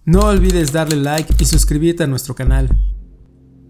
No olvides darle like y suscribirte a nuestro canal.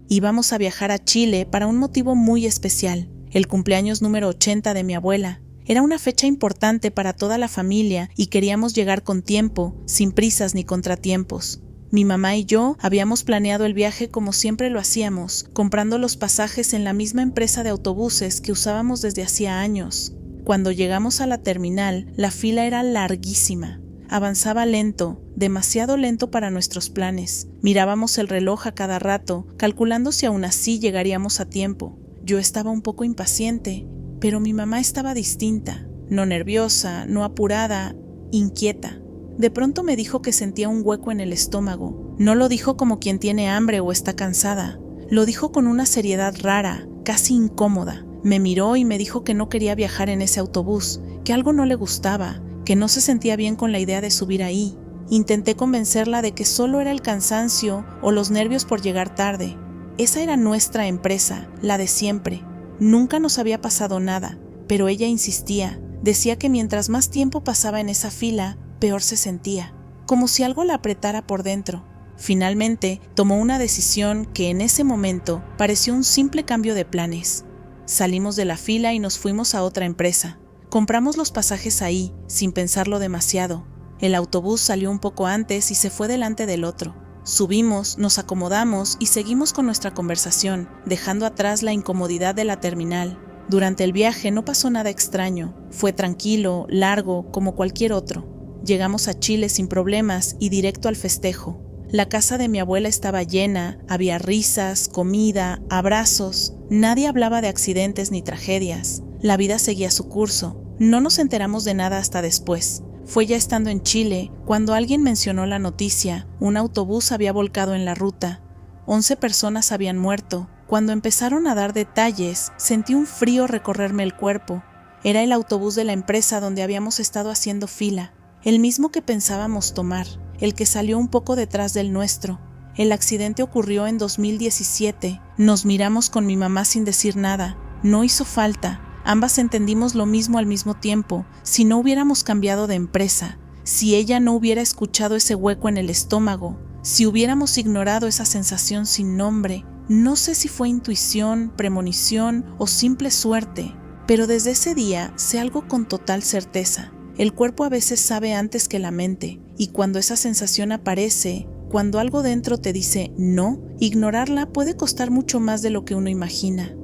Íbamos a viajar a Chile para un motivo muy especial, el cumpleaños número 80 de mi abuela. Era una fecha importante para toda la familia y queríamos llegar con tiempo, sin prisas ni contratiempos. Mi mamá y yo habíamos planeado el viaje como siempre lo hacíamos, comprando los pasajes en la misma empresa de autobuses que usábamos desde hacía años. Cuando llegamos a la terminal, la fila era larguísima. Avanzaba lento, demasiado lento para nuestros planes. Mirábamos el reloj a cada rato, calculando si aún así llegaríamos a tiempo. Yo estaba un poco impaciente, pero mi mamá estaba distinta, no nerviosa, no apurada, inquieta. De pronto me dijo que sentía un hueco en el estómago. No lo dijo como quien tiene hambre o está cansada. Lo dijo con una seriedad rara, casi incómoda. Me miró y me dijo que no quería viajar en ese autobús, que algo no le gustaba, que no se sentía bien con la idea de subir ahí. Intenté convencerla de que solo era el cansancio o los nervios por llegar tarde. Esa era nuestra empresa, la de siempre. Nunca nos había pasado nada, pero ella insistía. Decía que mientras más tiempo pasaba en esa fila, peor se sentía, como si algo la apretara por dentro. Finalmente, tomó una decisión que en ese momento pareció un simple cambio de planes. Salimos de la fila y nos fuimos a otra empresa. Compramos los pasajes ahí, sin pensarlo demasiado. El autobús salió un poco antes y se fue delante del otro. Subimos, nos acomodamos y seguimos con nuestra conversación, dejando atrás la incomodidad de la terminal. Durante el viaje no pasó nada extraño. Fue tranquilo, largo, como cualquier otro. Llegamos a Chile sin problemas y directo al festejo. La casa de mi abuela estaba llena, había risas, comida, abrazos. Nadie hablaba de accidentes ni tragedias. La vida seguía su curso. No nos enteramos de nada hasta después. Fue ya estando en Chile cuando alguien mencionó la noticia. Un autobús había volcado en la ruta. 11 personas habían muerto. Cuando empezaron a dar detalles, sentí un frío recorrerme el cuerpo. Era el autobús de la empresa donde habíamos estado haciendo fila. El mismo que pensábamos tomar, el que salió un poco detrás del nuestro. El accidente ocurrió en 2017. Nos miramos con mi mamá sin decir nada. No hizo falta. Ambas entendimos lo mismo al mismo tiempo. Si no hubiéramos cambiado de empresa, si ella no hubiera escuchado ese hueco en el estómago, si hubiéramos ignorado esa sensación sin nombre, no sé si fue intuición, premonición o simple suerte, pero desde ese día sé algo con total certeza. El cuerpo a veces sabe antes que la mente, y cuando esa sensación aparece, cuando algo dentro te dice no, ignorarla puede costar mucho más de lo que uno imagina.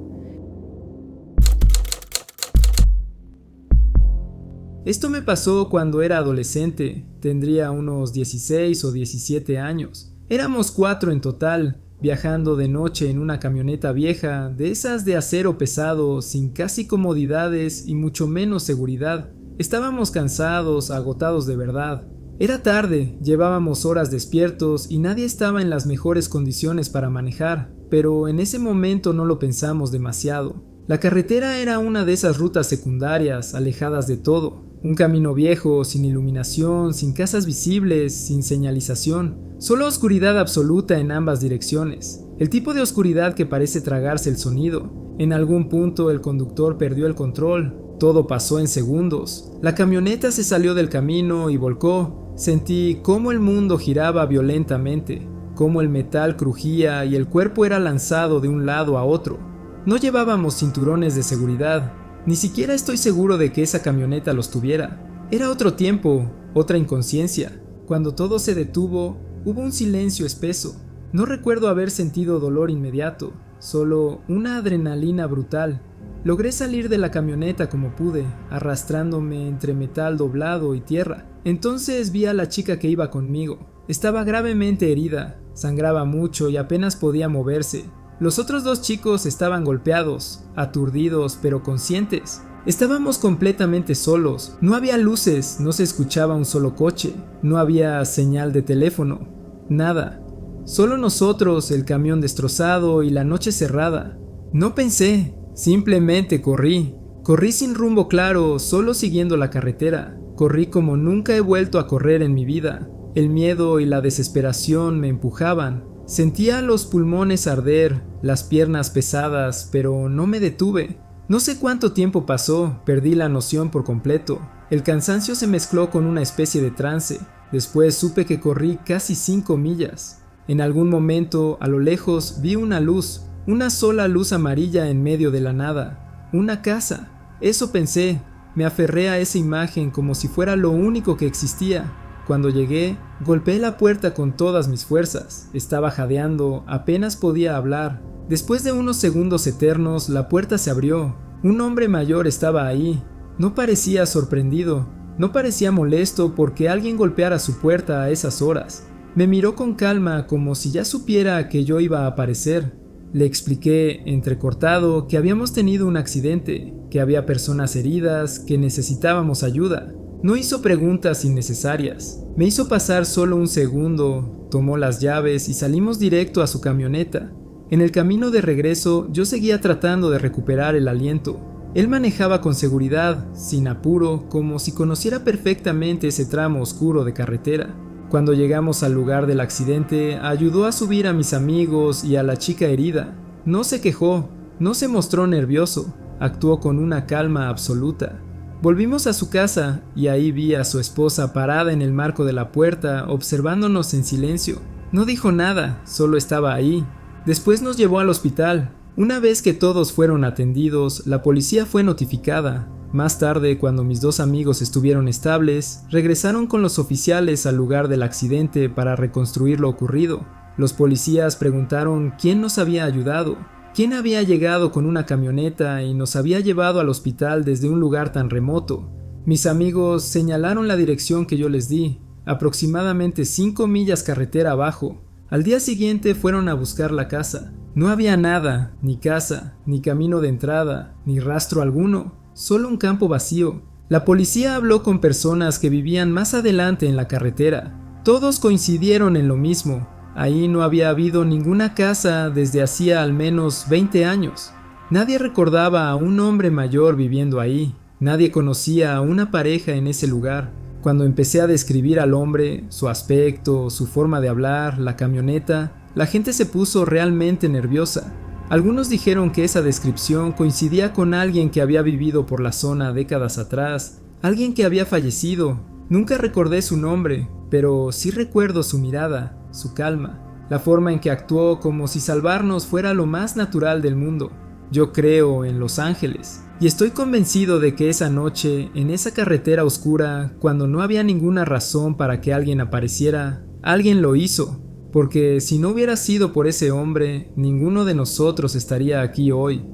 Esto me pasó cuando era adolescente, tendría unos 16 o 17 años. Éramos 4 en total, viajando de noche en una camioneta vieja, de esas de acero pesado, sin casi comodidades y mucho menos seguridad. Estábamos cansados, agotados de verdad. Era tarde, llevábamos horas despiertos y nadie estaba en las mejores condiciones para manejar, pero en ese momento no lo pensamos demasiado. La carretera era una de esas rutas secundarias, alejadas de todo. Un camino viejo, sin iluminación, sin casas visibles, sin señalización. Solo oscuridad absoluta en ambas direcciones. El tipo de oscuridad que parece tragarse el sonido. En algún punto el conductor perdió el control. Todo pasó en segundos. La camioneta se salió del camino y volcó. Sentí cómo el mundo giraba violentamente, cómo el metal crujía y el cuerpo era lanzado de un lado a otro. No llevábamos cinturones de seguridad. Ni siquiera estoy seguro de que esa camioneta los tuviera. Era otro tiempo, otra inconsciencia. Cuando todo se detuvo, hubo un silencio espeso. No recuerdo haber sentido dolor inmediato, solo una adrenalina brutal. Logré salir de la camioneta como pude, arrastrándome entre metal doblado y tierra. Entonces vi a la chica que iba conmigo. Estaba gravemente herida, sangraba mucho y apenas podía moverse. Los otros 2 chicos estaban golpeados, aturdidos pero conscientes. Estábamos completamente solos, no había luces, no se escuchaba un solo coche, no había señal de teléfono, nada. Solo nosotros, el camión destrozado y la noche cerrada. No pensé, simplemente corrí. Corrí sin rumbo claro, solo siguiendo la carretera. Corrí como nunca he vuelto a correr en mi vida. El miedo y la desesperación me empujaban. Sentía los pulmones arder, las piernas pesadas, pero no me detuve. No sé cuánto tiempo pasó, perdí la noción por completo. El cansancio se mezcló con una especie de trance. Después supe que corrí casi 5 millas. En algún momento, a lo lejos, vi una luz, una sola luz amarilla en medio de la nada. Una casa. Eso pensé. Me aferré a esa imagen como si fuera lo único que existía. Cuando llegué, golpeé la puerta con todas mis fuerzas. Estaba jadeando, apenas podía hablar. Después de unos segundos eternos, la puerta se abrió. Un hombre mayor estaba ahí. No parecía sorprendido, no parecía molesto porque alguien golpeara su puerta a esas horas. Me miró con calma como si ya supiera que yo iba a aparecer. Le expliqué, entrecortado, que habíamos tenido un accidente, que había personas heridas, que necesitábamos ayuda. No hizo preguntas innecesarias. Me hizo pasar solo un segundo, tomó las llaves y salimos directo a su camioneta. En el camino de regreso, yo seguía tratando de recuperar el aliento. Él manejaba con seguridad, sin apuro, como si conociera perfectamente ese tramo oscuro de carretera. Cuando llegamos al lugar del accidente, ayudó a subir a mis amigos y a la chica herida. No se quejó, no se mostró nervioso, actuó con una calma absoluta. Volvimos a su casa y ahí vi a su esposa parada en el marco de la puerta, observándonos en silencio. No dijo nada, solo estaba ahí. Después nos llevó al hospital. Una vez que todos fueron atendidos, la policía fue notificada. Más tarde, cuando mis 2 amigos estuvieron estables, regresaron con los oficiales al lugar del accidente para reconstruir lo ocurrido. Los policías preguntaron quién nos había ayudado, quién había llegado con una camioneta y nos había llevado al hospital desde un lugar tan remoto. Mis amigos señalaron la dirección que yo les di, aproximadamente 5 millas carretera abajo. Al día siguiente fueron a buscar la casa. No había nada, ni casa, ni camino de entrada, ni rastro alguno, solo un campo vacío. La policía habló con personas que vivían más adelante en la carretera. Todos coincidieron en lo mismo. Ahí no había habido ninguna casa desde hacía al menos 20 años. Nadie recordaba a un hombre mayor viviendo ahí. Nadie conocía a una pareja en ese lugar. Cuando empecé a describir al hombre, su aspecto, su forma de hablar, la camioneta, la gente se puso realmente nerviosa. Algunos dijeron que esa descripción coincidía con alguien que había vivido por la zona décadas atrás, alguien que había fallecido. Nunca recordé su nombre, pero sí recuerdo su mirada, su calma, la forma en que actuó como si salvarnos fuera lo más natural del mundo. Yo creo en los ángeles, y estoy convencido de que esa noche, en esa carretera oscura, cuando no había ninguna razón para que alguien apareciera, alguien lo hizo. Porque si no hubiera sido por ese hombre, ninguno de nosotros estaría aquí hoy.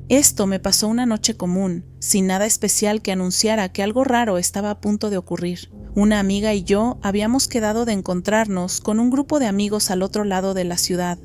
Esto me pasó una noche común, sin nada especial que anunciara que algo raro estaba a punto de ocurrir. Una amiga y yo habíamos quedado de encontrarnos con un grupo de amigos al otro lado de la ciudad.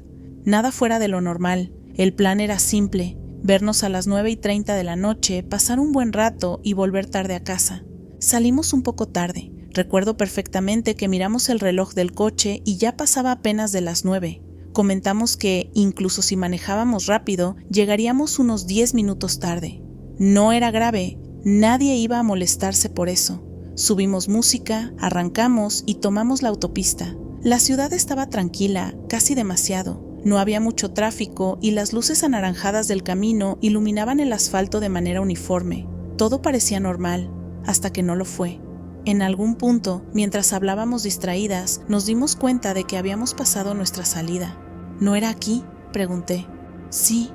Nada fuera de lo normal. El plan era simple: vernos a las 9:30 de la noche, pasar un buen rato y volver tarde a casa. Salimos un poco tarde. Recuerdo perfectamente que miramos el reloj del coche y ya pasaba apenas de las 9. Comentamos que, incluso si manejábamos rápido, llegaríamos unos 10 minutos tarde. No era grave, nadie iba a molestarse por eso. Subimos música, arrancamos y tomamos la autopista. La ciudad estaba tranquila, casi demasiado. No había mucho tráfico y las luces anaranjadas del camino iluminaban el asfalto de manera uniforme. Todo parecía normal, hasta que no lo fue. En algún punto, mientras hablábamos distraídas, nos dimos cuenta de que habíamos pasado nuestra salida. ¿No era aquí?, pregunté. Sí,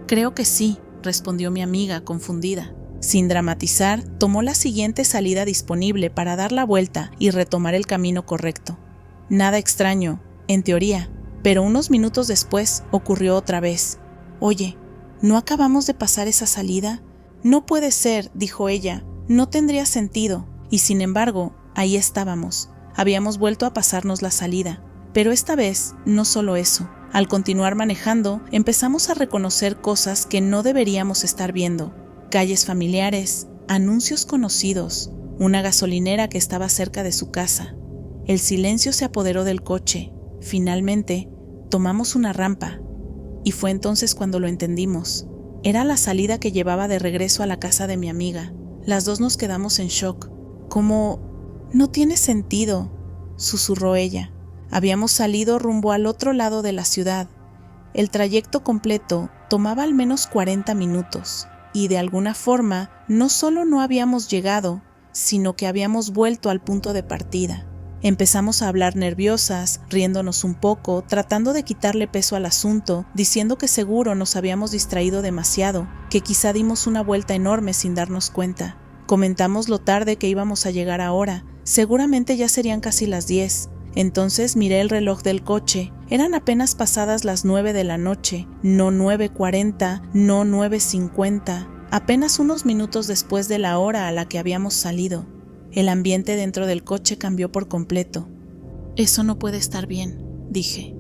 creo que sí, respondió mi amiga, confundida. Sin dramatizar, tomó la siguiente salida disponible para dar la vuelta y retomar el camino correcto. Nada extraño, en teoría, pero unos minutos después ocurrió otra vez. Oye, ¿no acabamos de pasar esa salida? No puede ser, dijo ella. No tendría sentido, y sin embargo, ahí estábamos. Habíamos vuelto a pasarnos la salida, pero esta vez no solo eso. Al continuar manejando, empezamos a reconocer cosas que no deberíamos estar viendo. Calles familiares, anuncios conocidos, una gasolinera que estaba cerca de su casa. El silencio se apoderó del coche. Finalmente, tomamos una rampa, y fue entonces cuando lo entendimos. Era la salida que llevaba de regreso a la casa de mi amiga. Las dos nos quedamos en shock. Como, no tiene sentido, susurró ella. Habíamos salido rumbo al otro lado de la ciudad. El trayecto completo tomaba al menos 40 minutos. y de alguna forma no solo no habíamos llegado, sino que habíamos vuelto al punto de partida. Empezamos a hablar nerviosas, riéndonos un poco, tratando de quitarle peso al asunto, diciendo que seguro nos habíamos distraído demasiado, que quizá dimos una vuelta enorme sin darnos cuenta. Comentamos lo tarde que íbamos a llegar ahora, seguramente ya serían casi las 10. Entonces miré el reloj del coche, eran apenas pasadas las 9 de la noche, no 9:40, no 9:50, apenas unos minutos después de la hora a la que habíamos salido. El ambiente dentro del coche cambió por completo. «Eso no puede estar bien», dije.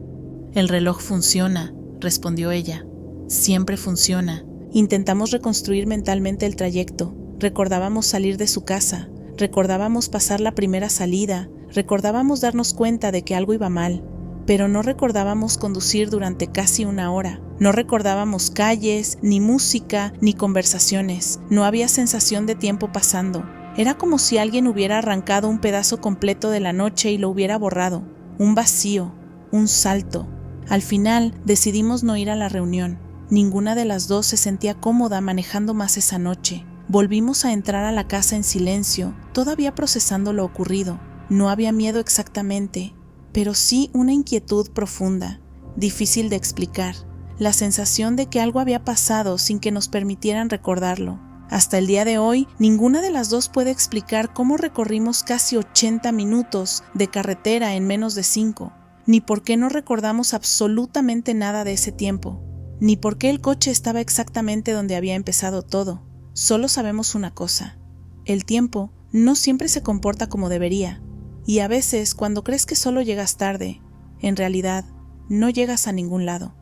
«El reloj funciona», respondió ella. «Siempre funciona». Intentamos reconstruir mentalmente el trayecto. Recordábamos salir de su casa, recordábamos pasar la primera salida, recordábamos darnos cuenta de que algo iba mal, pero no recordábamos conducir durante casi una hora. No recordábamos calles, ni música, ni conversaciones. No había sensación de tiempo pasando. Era como si alguien hubiera arrancado un pedazo completo de la noche y lo hubiera borrado. Un vacío, un salto. Al final decidimos no ir a la reunión. Ninguna de las dos se sentía cómoda manejando más esa noche. Volvimos a entrar a la casa en silencio, todavía procesando lo ocurrido. No había miedo exactamente, pero sí una inquietud profunda, difícil de explicar. La sensación de que algo había pasado sin que nos permitieran recordarlo. Hasta el día de hoy, ninguna de las dos puede explicar cómo recorrimos casi 80 minutos de carretera en menos de 5, ni por qué no recordamos absolutamente nada de ese tiempo, ni por qué el coche estaba exactamente donde había empezado todo. Solo sabemos una cosa: el tiempo no siempre se comporta como debería, y a veces cuando crees que solo llegas tarde, en realidad no llegas a ningún lado.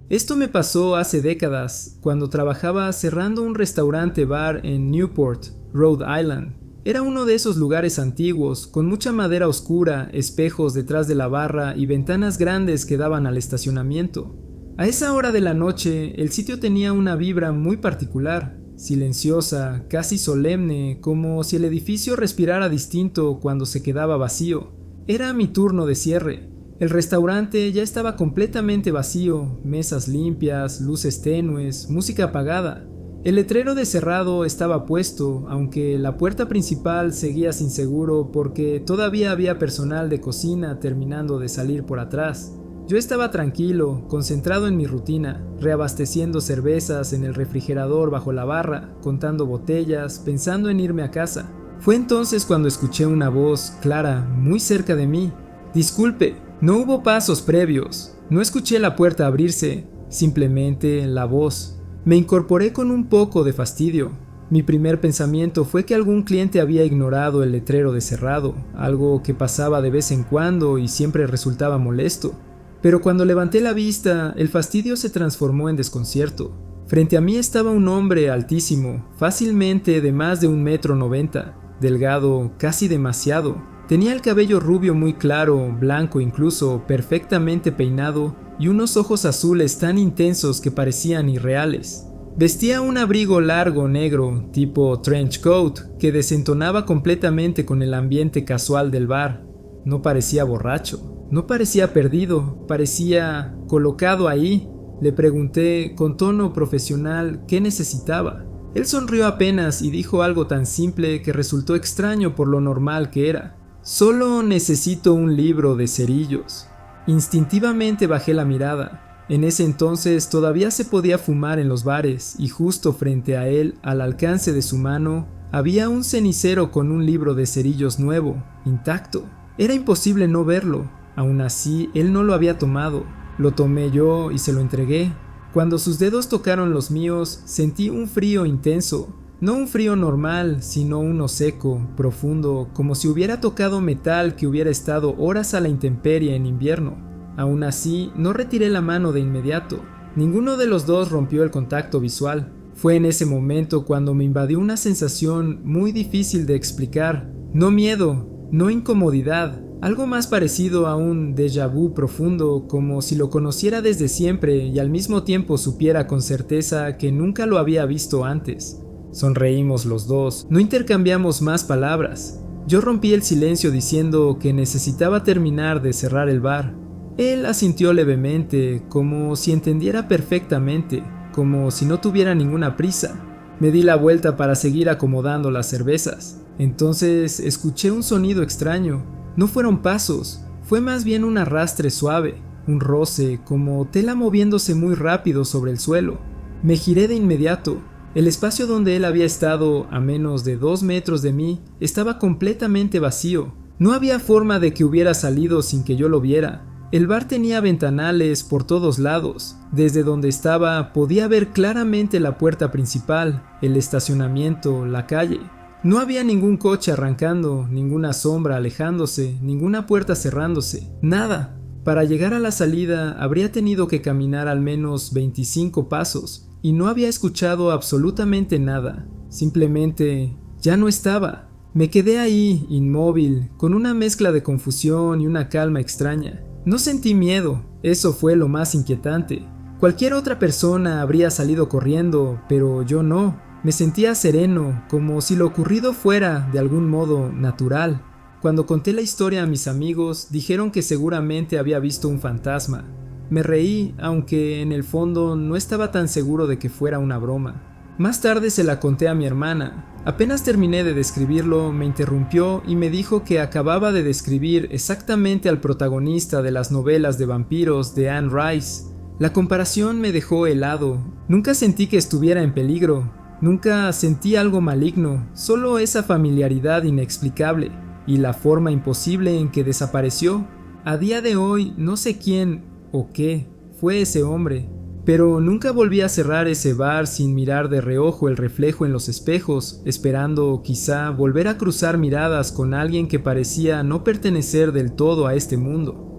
Esto me pasó hace décadas, cuando trabajaba cerrando un restaurante-bar en Newport, Rhode Island. Era uno de esos lugares antiguos, con mucha madera oscura, espejos detrás de la barra y ventanas grandes que daban al estacionamiento. A esa hora de la noche, el sitio tenía una vibra muy particular, silenciosa, casi solemne, como si el edificio respirara distinto cuando se quedaba vacío. Era mi turno de cierre. El restaurante ya estaba completamente vacío, mesas limpias, luces tenues, música apagada. El letrero de cerrado estaba puesto, aunque la puerta principal seguía sin seguro porque todavía había personal de cocina terminando de salir por atrás. Yo estaba tranquilo, concentrado en mi rutina, reabasteciendo cervezas en el refrigerador bajo la barra, contando botellas, pensando en irme a casa. Fue entonces cuando escuché una voz clara, muy cerca de mí. «Disculpe». No hubo pasos previos, no escuché la puerta abrirse, simplemente la voz. Me incorporé con un poco de fastidio. Mi primer pensamiento fue que algún cliente había ignorado el letrero de cerrado, algo que pasaba de vez en cuando y siempre resultaba molesto. Pero cuando levanté la vista, el fastidio se transformó en desconcierto. Frente a mí estaba un hombre altísimo, fácilmente de más de 1,90 m, delgado casi demasiado. Tenía el cabello rubio muy claro, blanco incluso, perfectamente peinado y unos ojos azules tan intensos que parecían irreales. Vestía un abrigo largo negro, tipo trench coat, que desentonaba completamente con el ambiente casual del bar. No parecía borracho, no parecía perdido, parecía colocado ahí. Le pregunté con tono profesional qué necesitaba. Él sonrió apenas y dijo algo tan simple que resultó extraño por lo normal que era. «Solo necesito un libro de cerillos». Instintivamente bajé la mirada. En ese entonces todavía se podía fumar en los bares y justo frente a él, al alcance de su mano, había un cenicero con un libro de cerillos nuevo, intacto. Era imposible no verlo. Aún así, él no lo había tomado. Lo tomé yo y se lo entregué. Cuando sus dedos tocaron los míos, sentí un frío intenso. No un frío normal, sino uno seco, profundo, como si hubiera tocado metal que hubiera estado horas a la intemperie en invierno. Aún así, no retiré la mano de inmediato. Ninguno de los dos rompió el contacto visual. Fue en ese momento cuando me invadió una sensación muy difícil de explicar. No miedo, no incomodidad, algo más parecido a un déjà vu profundo, como si lo conociera desde siempre y al mismo tiempo supiera con certeza que nunca lo había visto antes. Sonreímos los dos, no intercambiamos más palabras. Yo rompí el silencio diciendo que necesitaba terminar de cerrar el bar. Él asintió levemente, como si entendiera perfectamente, como si no tuviera ninguna prisa. Me di la vuelta para seguir acomodando las cervezas. Entonces escuché un sonido extraño. No fueron pasos, fue más bien un arrastre suave, un roce, como tela moviéndose muy rápido sobre el suelo. Me giré de inmediato. El espacio donde él había estado, a menos de 2 metros de mí, estaba completamente vacío. No había forma de que hubiera salido sin que yo lo viera. El bar tenía ventanales por todos lados. Desde donde estaba podía ver claramente la puerta principal, el estacionamiento, la calle. No había ningún coche arrancando, ninguna sombra alejándose, ninguna puerta cerrándose, nada. Para llegar a la salida habría tenido que caminar al menos 25 pasos y no había escuchado absolutamente nada. Simplemente ya no estaba. Me quedé ahí, inmóvil, con una mezcla de confusión y una calma extraña. No sentí miedo, eso fue lo más inquietante. Cualquier otra persona habría salido corriendo, pero yo no. Me sentía sereno, como si lo ocurrido fuera, de algún modo, natural. Cuando conté la historia a mis amigos, dijeron que seguramente había visto un fantasma. Me reí, aunque en el fondo no estaba tan seguro de que fuera una broma. Más tarde se la conté a mi hermana. Apenas terminé de describirlo, me interrumpió y me dijo que acababa de describir exactamente al protagonista de las novelas de vampiros de Anne Rice. La comparación me dejó helado. Nunca sentí que estuviera en peligro. Nunca sentí algo maligno, solo esa familiaridad inexplicable y la forma imposible en que desapareció. A día de hoy no sé quién o qué fue ese hombre. Pero nunca volví a cerrar ese bar sin mirar de reojo el reflejo en los espejos, esperando quizá volver a cruzar miradas con alguien que parecía no pertenecer del todo a este mundo.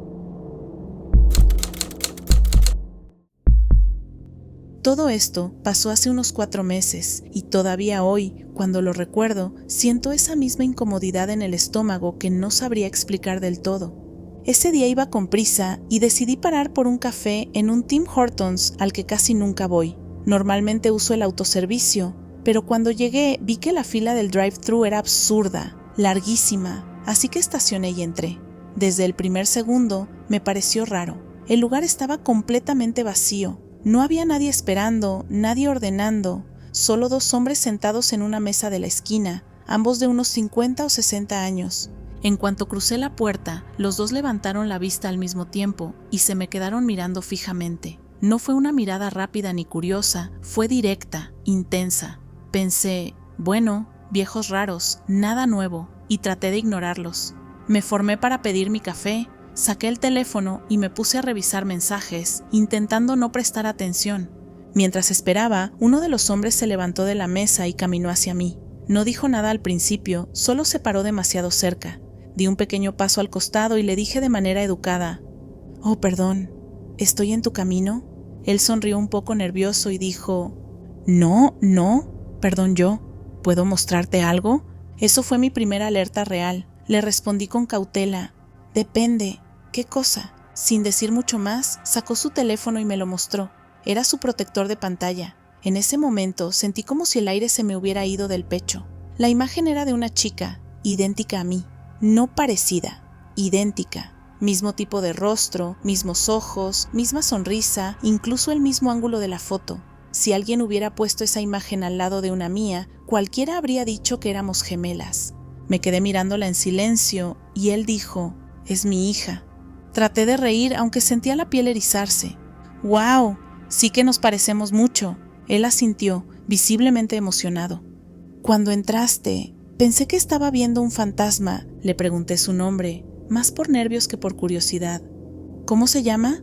Todo esto pasó hace unos 4 meses y todavía hoy, cuando lo recuerdo, siento esa misma incomodidad en el estómago que no sabría explicar del todo. Ese día iba con prisa y decidí parar por un café en un Tim Hortons al que casi nunca voy. Normalmente uso el autoservicio, pero cuando llegué vi que la fila del drive-thru era absurda, larguísima, así que estacioné y entré. Desde el primer segundo me pareció raro. El lugar estaba completamente vacío. No había nadie esperando, nadie ordenando, solo 2 hombres sentados en una mesa de la esquina, ambos de unos 50 o 60 años. En cuanto crucé la puerta, los 2 levantaron la vista al mismo tiempo y se me quedaron mirando fijamente. No fue una mirada rápida ni curiosa, fue directa, intensa. Pensé, bueno, viejos raros, nada nuevo, y traté de ignorarlos. Me formé para pedir mi café, saqué el teléfono y me puse a revisar mensajes, intentando no prestar atención. Mientras esperaba, uno de los hombres se levantó de la mesa y caminó hacia mí. No dijo nada al principio, solo se paró demasiado cerca. Di un pequeño paso al costado y le dije de manera educada, «Oh, perdón, ¿estoy en tu camino?» Él sonrió un poco nervioso y dijo, «No, perdón yo, ¿puedo mostrarte algo?» Eso fue mi primera alerta real. Le respondí con cautela, «Depende, ¿qué cosa?» Sin decir mucho más, sacó su teléfono y me lo mostró. Era su protector de pantalla. En ese momento sentí como si el aire se me hubiera ido del pecho. La imagen era de una chica, idéntica a mí. No parecida, idéntica, mismo tipo de rostro, mismos ojos, misma sonrisa, incluso el mismo ángulo de la foto. Si alguien hubiera puesto esa imagen al lado de una mía, cualquiera habría dicho que éramos gemelas. Me quedé mirándola en silencio y él dijo, «Es mi hija». Traté de reír aunque sentía la piel erizarse. «¡Wow! Sí que nos parecemos mucho». Él asintió, visiblemente emocionado. «Cuando entraste, pensé que estaba viendo un fantasma», le pregunté su nombre, más por nervios que por curiosidad. «¿Cómo se llama?»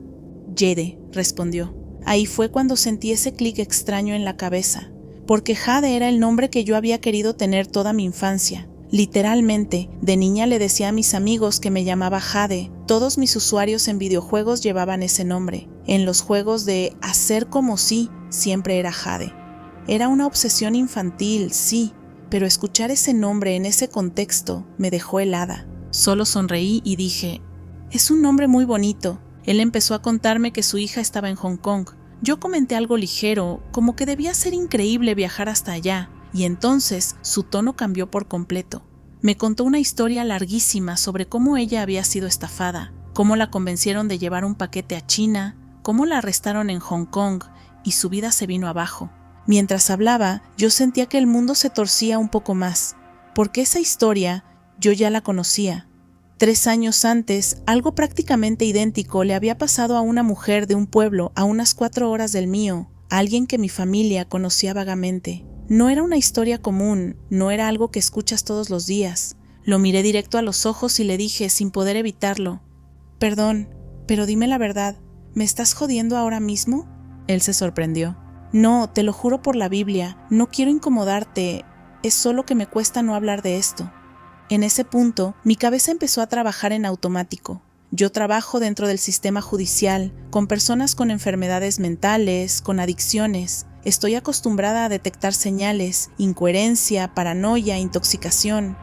«Jade», respondió. Ahí fue cuando sentí ese clic extraño en la cabeza, porque Jade era el nombre que yo había querido tener toda mi infancia. Literalmente, de niña le decía a mis amigos que me llamaba Jade. Todos mis usuarios en videojuegos llevaban ese nombre. En los juegos de hacer como si, siempre era Jade. Era una obsesión infantil, sí, pero escuchar ese nombre en ese contexto me dejó helada. Solo sonreí y dije, «Es un nombre muy bonito». Él empezó a contarme que su hija estaba en Hong Kong. Yo comenté algo ligero, como que debía ser increíble viajar hasta allá, y entonces su tono cambió por completo. Me contó una historia larguísima sobre cómo ella había sido estafada. cómo la convencieron de llevar un paquete a China, cómo la arrestaron en Hong Kong y su vida se vino abajo. Mientras hablaba, yo sentía que el mundo se torcía un poco más, porque esa historia yo ya la conocía. 3 años antes, algo prácticamente idéntico le había pasado a una mujer de un pueblo a unas 4 horas del mío, a alguien que mi familia conocía vagamente. No era una historia común, no era algo que escuchas todos los días. Lo miré directo a los ojos y le dije, sin poder evitarlo: «Perdón, pero dime la verdad, ¿me estás jodiendo ahora mismo?». Él se sorprendió. «No, te lo juro por la Biblia, no quiero incomodarte, es solo que me cuesta no hablar de esto». En ese punto, mi cabeza empezó a trabajar en automático. Yo trabajo dentro del sistema judicial, con personas con enfermedades mentales, con adicciones. Estoy acostumbrada a detectar señales, incoherencia, paranoia, intoxicación.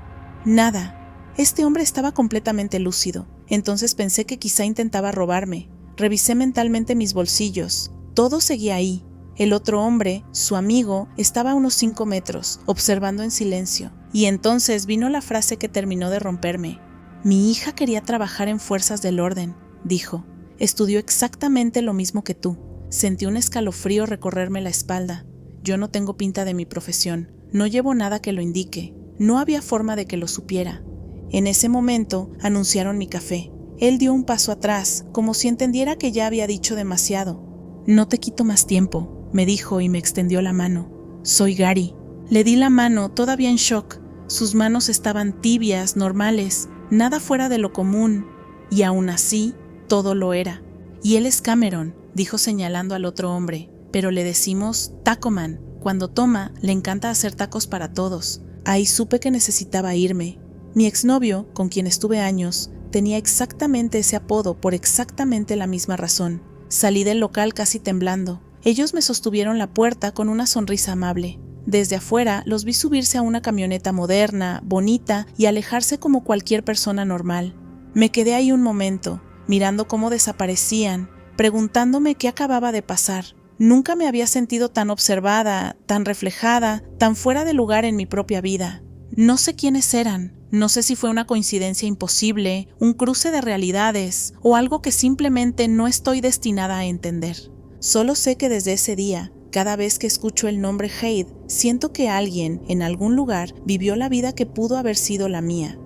Nada. Este hombre estaba completamente lúcido. Entonces pensé que quizá intentaba robarme. Revisé mentalmente mis bolsillos. Todo seguía ahí. El otro hombre, su amigo, estaba a unos 5 metros, observando en silencio. Y entonces vino la frase que terminó de romperme. «Mi hija quería trabajar en fuerzas del orden», dijo. «Estudió exactamente lo mismo que tú». Sentí un escalofrío recorrerme la espalda. Yo no tengo pinta de mi profesión. No llevo nada que lo indique. No había forma de que lo supiera. En ese momento anunciaron mi café. Él dio un paso atrás, como si entendiera que ya había dicho demasiado. «No te quito más tiempo», me dijo y me extendió la mano. «Soy Gary». Le di la mano, todavía en shock. Sus manos estaban tibias, normales, nada fuera de lo común, y aún así, todo lo era. «Y él es Cameron», dijo señalando al otro hombre, «pero le decimos Taco Man. Cuando toma, le encanta hacer tacos para todos». Ahí supe que necesitaba irme. Mi exnovio, con quien estuve años, tenía exactamente ese apodo por exactamente la misma razón. Salí del local casi temblando. Ellos me sostuvieron la puerta con una sonrisa amable. Desde afuera los vi subirse a una camioneta moderna, bonita, y alejarse como cualquier persona normal. Me quedé ahí un momento, mirando cómo desaparecían, preguntándome qué acababa de pasar. Nunca me había sentido tan observada, tan reflejada, tan fuera de lugar en mi propia vida. No sé quiénes eran, no sé si fue una coincidencia imposible, un cruce de realidades, o algo que simplemente no estoy destinada a entender. Solo sé que desde ese día, cada vez que escucho el nombre Haid, siento que alguien, en algún lugar, vivió la vida que pudo haber sido la mía.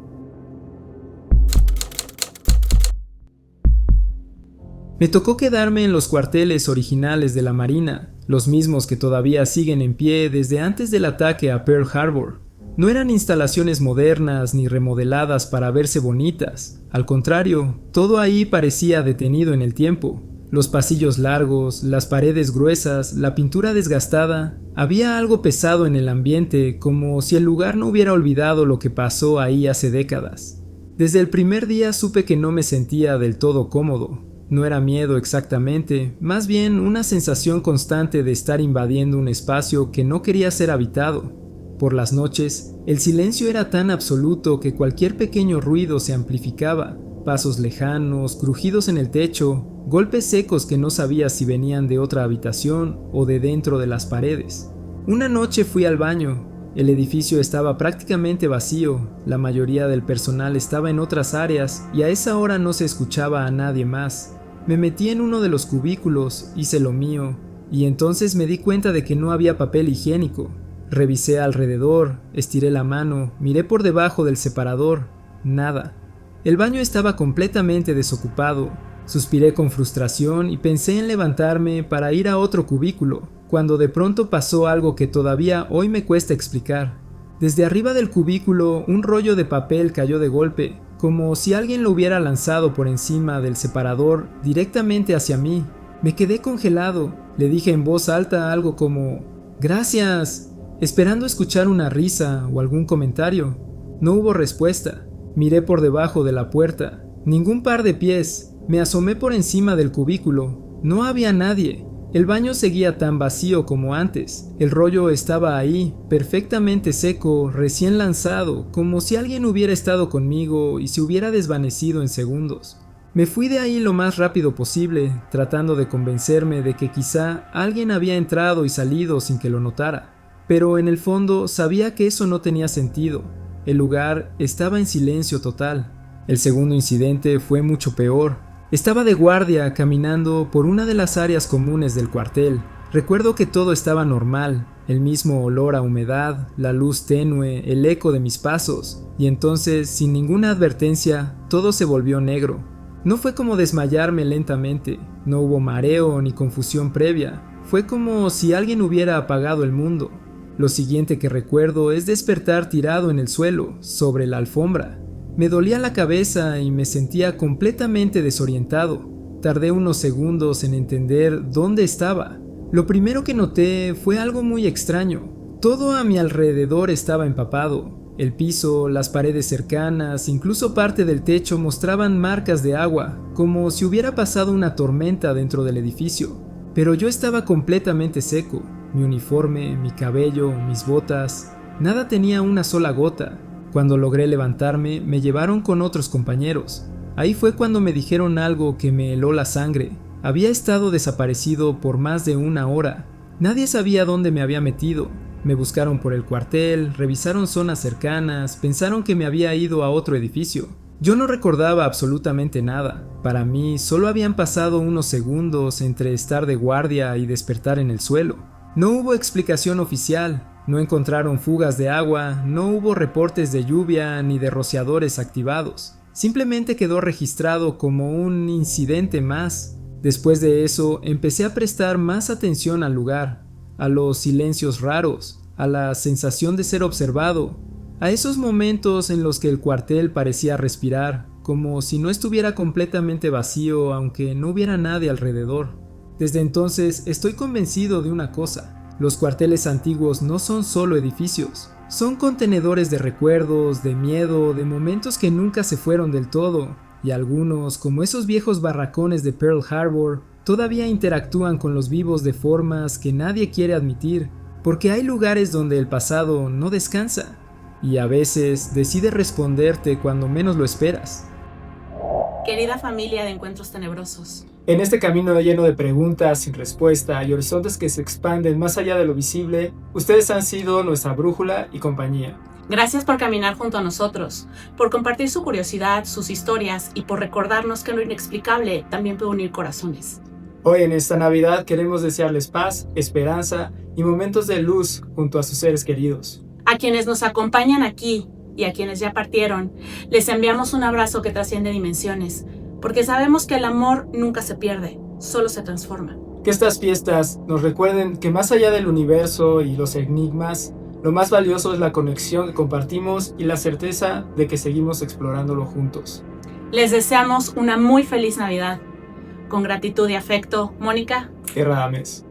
Me tocó quedarme en los cuarteles originales de la Marina, los mismos que todavía siguen en pie desde antes del ataque a Pearl Harbor. No eran instalaciones modernas ni remodeladas para verse bonitas. Al contrario, todo ahí parecía detenido en el tiempo. Los pasillos largos, las paredes gruesas, la pintura desgastada. Había algo pesado en el ambiente, como si el lugar no hubiera olvidado lo que pasó ahí hace décadas. Desde el primer día supe que no me sentía del todo cómodo. No era miedo exactamente, más bien una sensación constante de estar invadiendo un espacio que no quería ser habitado. Por las noches, el silencio era tan absoluto que cualquier pequeño ruido se amplificaba. Pasos lejanos, crujidos en el techo, golpes secos que no sabía si venían de otra habitación o de dentro de las paredes. Una noche fui al baño. El edificio estaba prácticamente vacío, la mayoría del personal estaba en otras áreas y a esa hora no se escuchaba a nadie más. Me metí en uno de los cubículos, hice lo mío, y entonces me di cuenta de que no había papel higiénico. Revisé alrededor, estiré la mano, miré por debajo del separador, nada. El baño estaba completamente desocupado. Suspiré con frustración y pensé en levantarme para ir a otro cubículo, cuando de pronto pasó algo que todavía hoy me cuesta explicar. Desde arriba del cubículo, un rollo de papel cayó de golpe, como si alguien lo hubiera lanzado por encima del separador directamente hacia mí. Me quedé congelado. Le dije en voz alta algo como «¡Gracias!», esperando escuchar una risa o algún comentario. No hubo respuesta. Miré por debajo de la puerta. Ningún par de pies. Me asomé por encima del cubículo. No había nadie. El baño seguía tan vacío como antes. El rollo estaba ahí, perfectamente seco, recién lanzado, como si alguien hubiera estado conmigo y se hubiera desvanecido en segundos. Me fui de ahí lo más rápido posible, tratando de convencerme de que quizá alguien había entrado y salido sin que lo notara. Pero en el fondo sabía que eso no tenía sentido. El lugar estaba en silencio total. El segundo incidente fue mucho peor. Estaba de guardia caminando por una de las áreas comunes del cuartel. Recuerdo que todo estaba normal, el mismo olor a humedad, la luz tenue, el eco de mis pasos, y entonces, sin ninguna advertencia, todo se volvió negro. No fue como desmayarme lentamente, no hubo mareo ni confusión previa, fue como si alguien hubiera apagado el mundo. Lo siguiente que recuerdo es despertar tirado en el suelo, sobre la alfombra. Me dolía la cabeza y me sentía completamente desorientado. Tardé unos segundos en entender dónde estaba. Lo primero que noté fue algo muy extraño. Todo a mi alrededor estaba empapado. El piso, las paredes cercanas, incluso parte del techo mostraban marcas de agua, como si hubiera pasado una tormenta dentro del edificio. Pero yo estaba completamente seco. Mi uniforme, mi cabello, mis botas, nada tenía una sola gota. Cuando logré levantarme, me llevaron con otros compañeros. Ahí fue cuando me dijeron algo que me heló la sangre. Había estado desaparecido por más de una hora. Nadie sabía dónde me había metido. Me buscaron por el cuartel, revisaron zonas cercanas, pensaron que me había ido a otro edificio. Yo no recordaba absolutamente nada. Para mí, solo habían pasado unos segundos entre estar de guardia y despertar en el suelo. No hubo explicación oficial. No encontraron fugas de agua, no hubo reportes de lluvia ni de rociadores activados. Simplemente quedó registrado como un incidente más. Después de eso, empecé a prestar más atención al lugar, a los silencios raros, a la sensación de ser observado, a esos momentos en los que el cuartel parecía respirar, como si no estuviera completamente vacío aunque no hubiera nadie alrededor. Desde entonces estoy convencido de una cosa. Los cuarteles antiguos no son solo edificios, son contenedores de recuerdos, de miedo, de momentos que nunca se fueron del todo, y algunos, como esos viejos barracones de Pearl Harbor, todavía interactúan con los vivos de formas que nadie quiere admitir, porque hay lugares donde el pasado no descansa, y a veces decide responderte cuando menos lo esperas. Querida familia de Encuentros Tenebrosos, en este camino lleno de preguntas sin respuesta y horizontes que se expanden más allá de lo visible, ustedes han sido nuestra brújula y compañía. gracias por caminar junto a nosotros, por compartir su curiosidad, sus historias y por recordarnos que lo inexplicable también puede unir corazones. Hoy en esta Navidad queremos desearles paz, esperanza y momentos de luz junto a sus seres queridos. A quienes nos acompañan aquí y a quienes ya partieron, les enviamos un abrazo que trasciende dimensiones, porque sabemos que el amor nunca se pierde, solo se transforma. Que estas fiestas nos recuerden que más allá del universo y los enigmas, lo más valioso es la conexión que compartimos y la certeza de que seguimos explorándolo juntos. Les deseamos una muy feliz Navidad. Con gratitud y afecto, Mónica Radames.